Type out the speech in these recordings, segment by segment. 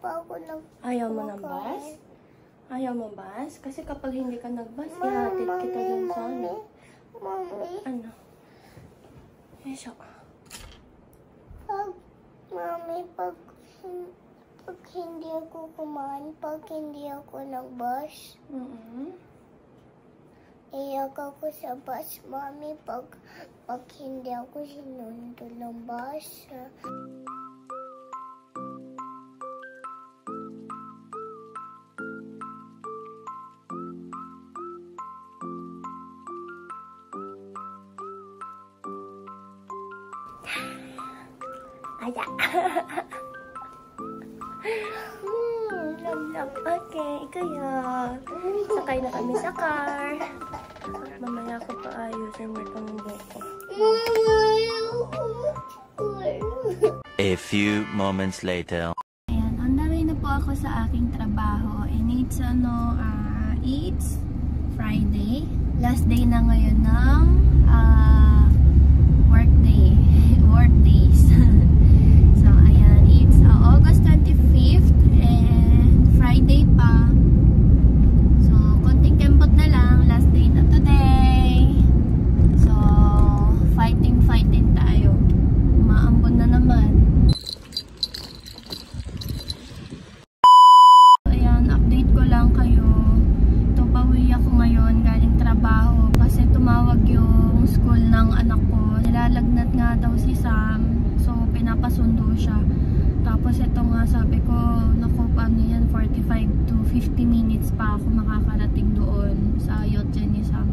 pa ako Ayaw mo ng bus? Ayaw mo bus? Kasi kapag hindi ka nag-bus, ihatid kita dun sa ano. Mami. Ano? Eso. Mami, pag hindi ako kumain, pag hindi ako nag-bus, iyak ako sa bus, Mami, pag hindi ako sinundo ng bus. Aja. Love. Okay, ikaw yan. Sakay na kami sa car. Mamaya ko pa ayusin mo itong buko. A few moments later. Ayan, on the way na po ako sa aking trabaho. And it's it's Friday. Last day na ngayon ng work days. So, ayan, it's August 25th and Friday pa. So, konting kembot na lang. Last day na today. So, fighting tayo. Maambon na naman. Ayan, update ko lang kayo. Ito, pauwi ako ngayon galing trabaho kasi tumawag yung school ng anak ko. Nilalagnat nga daw si Sam. So, pinapasundo siya. Tapos ito nga, sabi ko, naku, paano yan, 45 to 50 minutes pa ako makakarating doon sa yotse ni Sam.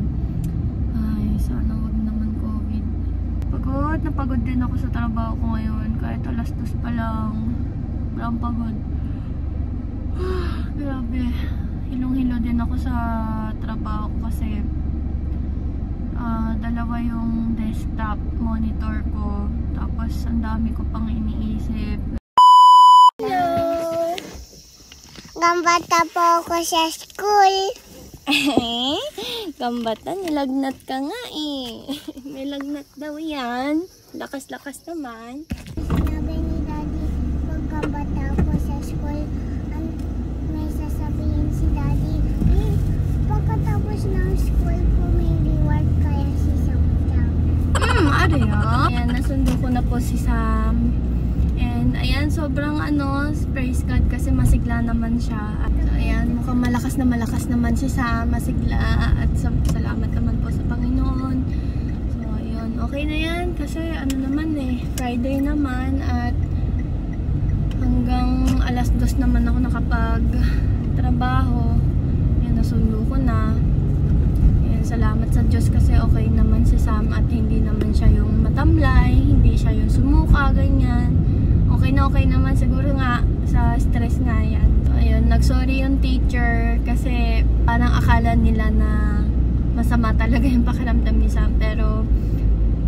Ay, sana wag naman COVID. Napagod din ako sa trabaho ko ngayon. Kahit alas 2 pa lang. Walang pagod. Grabe. Hilong-hilo din ako sa trabaho ko kasi dalawa yung desktop monitor ko. Tapos ang dami ko pang iniisip. Hello! Gambata po ako sa school. Gambata, nilagnat ka nga eh. May lagnat daw yan. Lakas-lakas naman. Sinabi ni Daddy, pag gambata ako sa school, may sasabihin si Daddy, pagkatapos ng school po may reward kaya si Sam. Ano yan? Ayan, nasundo ko na po si Sam. And ayan, sobrang praise God kasi masigla naman siya. At ayan, mukhang malakas naman si Sam, masigla. At salamat naman po sa Panginoon. So ayun, okay na yan kasi Friday naman at hanggang alas 2 naman ako nakapag-trabaho. Ayan, nasundo ko na. Salamat sa Diyos kasi okay naman si Sam at hindi naman siya yung matamlay, hindi siya yung sumuka, ganyan. Okay naman, siguro nga sa stress nga yan. So, ayun, nagsorry yung teacher kasi parang akala nila na masama talaga yung pakiramdam ni Sam. Pero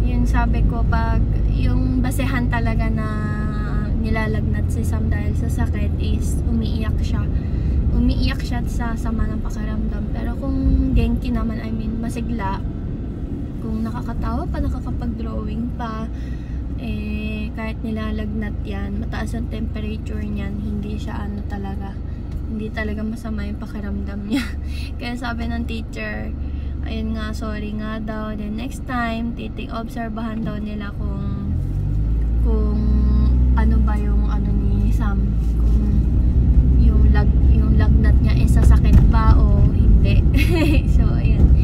yun, sabi ko, pag yung basehan talaga na nilalagnat si Sam dahil sa sakit is umiiyak siya sa sama ng pakiramdam. Pero kung genki naman, masigla, kung nakakatawa pa, nakakapag-drawing pa, kahit nilalagnat yan, mataas ang temperature niyan, hindi talaga masama yung pakiramdam niya. Kaya sabi ng teacher, ayun nga, sorry nga daw, then next time, obserbahan daw nila kung ano ba yung ni Sam, kung yung lagnat niya sasakit ba o hindi. So ayun.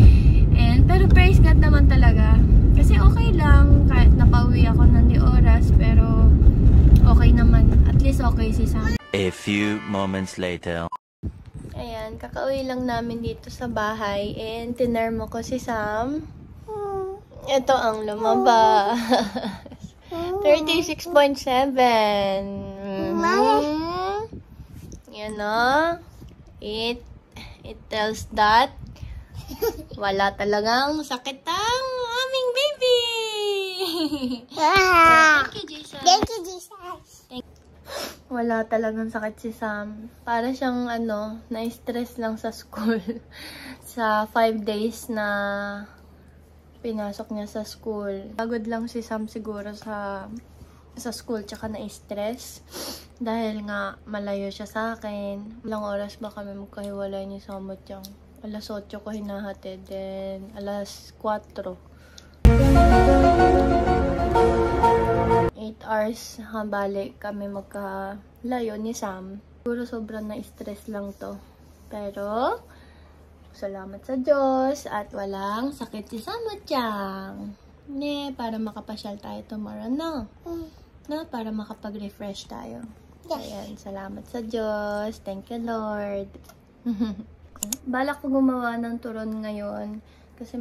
Pero praise God naman talaga kasi okay lang kahit napauwi ako ng di oras, pero okay naman, at least okay si Sam. A few moments later. Ayan, kakauwi lang namin dito sa bahay and tinermo ko si Sam. Ito ang lumabas. 36.7. Yan o. It tells that wala talagang sakit ang aming baby. Thank you, Jesus. Thank you, Jesus. Wala talagang sakit si Sam. Para siyang na-stress lang sa school. Sa 5 days na pinasok niya sa school. Pagod lang si Sam siguro sa sa school tsaka na-stress. Dahil nga malayo siya sa akin. Ilang oras ba kami magkahiwalay ni Samutyang? Alas 8 ko hinahatid, then alas 4. 8 hours balik kami magkalayo ni Sam. Siguro sobrang na-stress lang to. Pero, salamat sa Diyos at walang sakit si Samutyang. Para makapasyal tayo tomorrow, no? No? Para makapag-refresh tayo. Ayan, salamat sa Diyos. Thank you, Lord. Balak ko gumawa ng turon ngayon kasi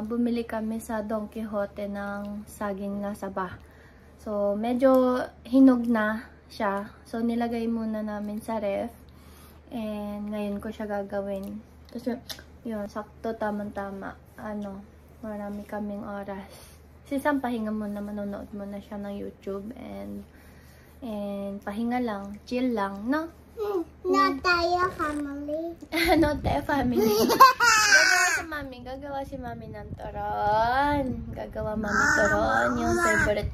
bumili kami sa Don Quixote ng saging na saba. So, medyo hinog na siya. So, nilagay muna namin sa ref. And ngayon ko siya gagawin. Kasi, yun, sakto, tamang-tama. Marami kaming oras. Si Sam, pahinga muna, manonood muna siya ng YouTube. And pahinga lang, chill lang, no? Not tayo family. Not tayo family. Gagawa si mami ng turon. Gagawa mami turon, yung favorite.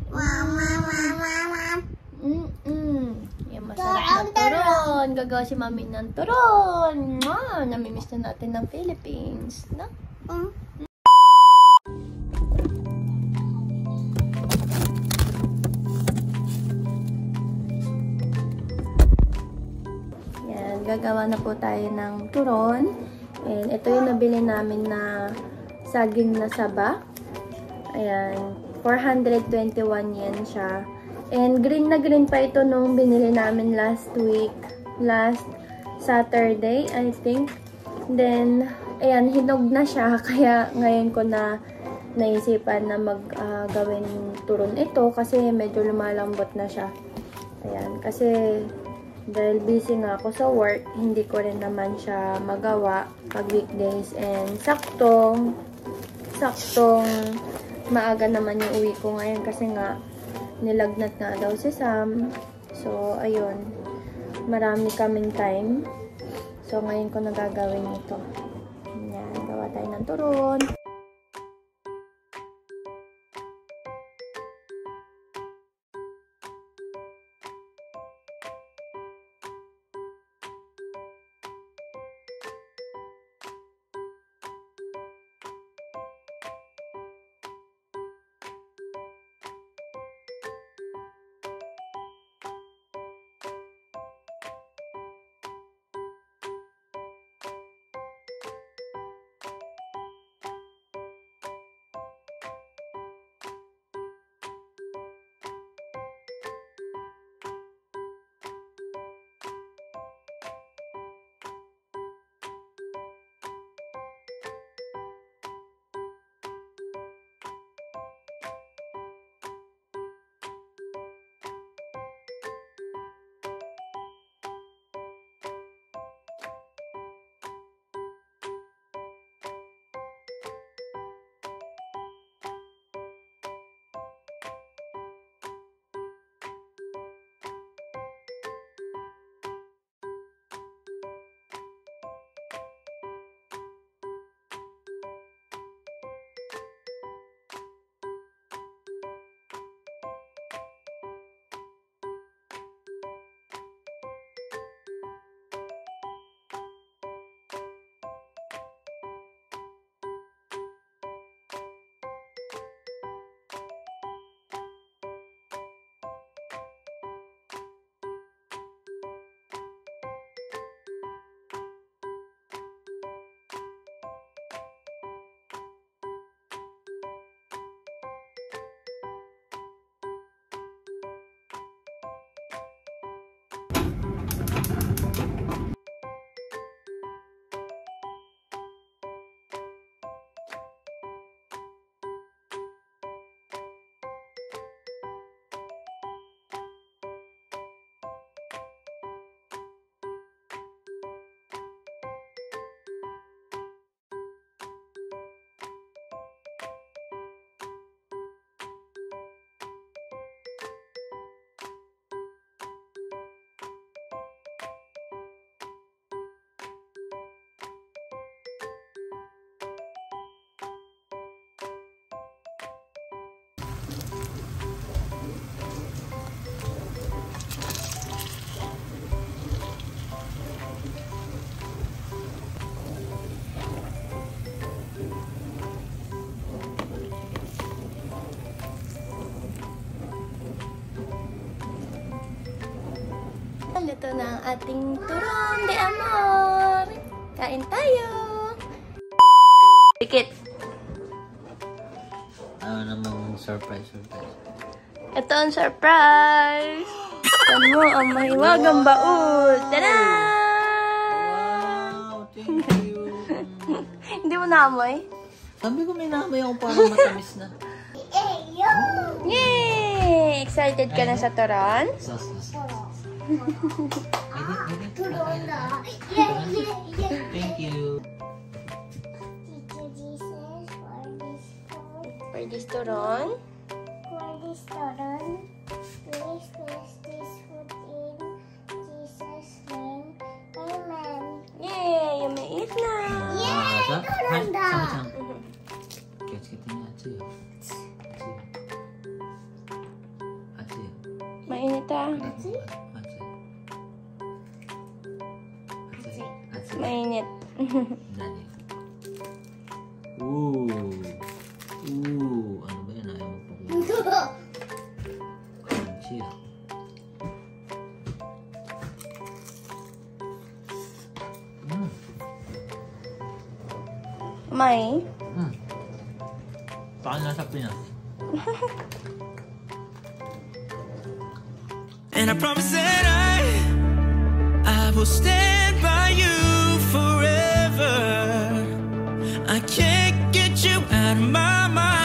Yung masarap na turon. Gagawa si mami ng turon. Namimiss na natin ng Philippines, no? Gagawa na po tayo ng turon. And ito yung nabili namin na saging na saba. Ayan. 421 yen siya. And green na green pa ito nung binili namin last week. Last Saturday, I think. Then, ayan, hinog na siya. Kaya ngayon ko na naisipan na gawin turon ito. Kasi medyo lumalambot na siya. Ayan. Kasi dahil busy nga ako sa work, hindi ko rin naman siya magawa pag weekdays. And saktong maaga naman yung uwi ko ngayon kasi nga nilagnat nga daw si Sam. So, ayun. Marami kaming time. So, ngayon ko nagagawin ito. Yan, gawa tayo ng turon. ng ating turon de amor. Kain tayo. Dikit. Ano namang surprise. Ito ang surprise. Ito mo ang mahiwagang baul. Tada! Wow, thank you. Hindi mo naamoy? Sabi ko may naamoy ako parang matamis na. Yay! Excited ka na sa turon? Sos. Edit. Turon na. Thank you. Tito Jesus, For this turon. for this turon, please place this food in Jesus' name. Amen. Yay! You may eat na. Yay! Turon da. Mainit ah. Mainit. Ano ba yan? Ayaw mo pa crunchy ah. May? Paano nasa Pinas? And I promise that I will stand by you forever. I can't get you out of my mind.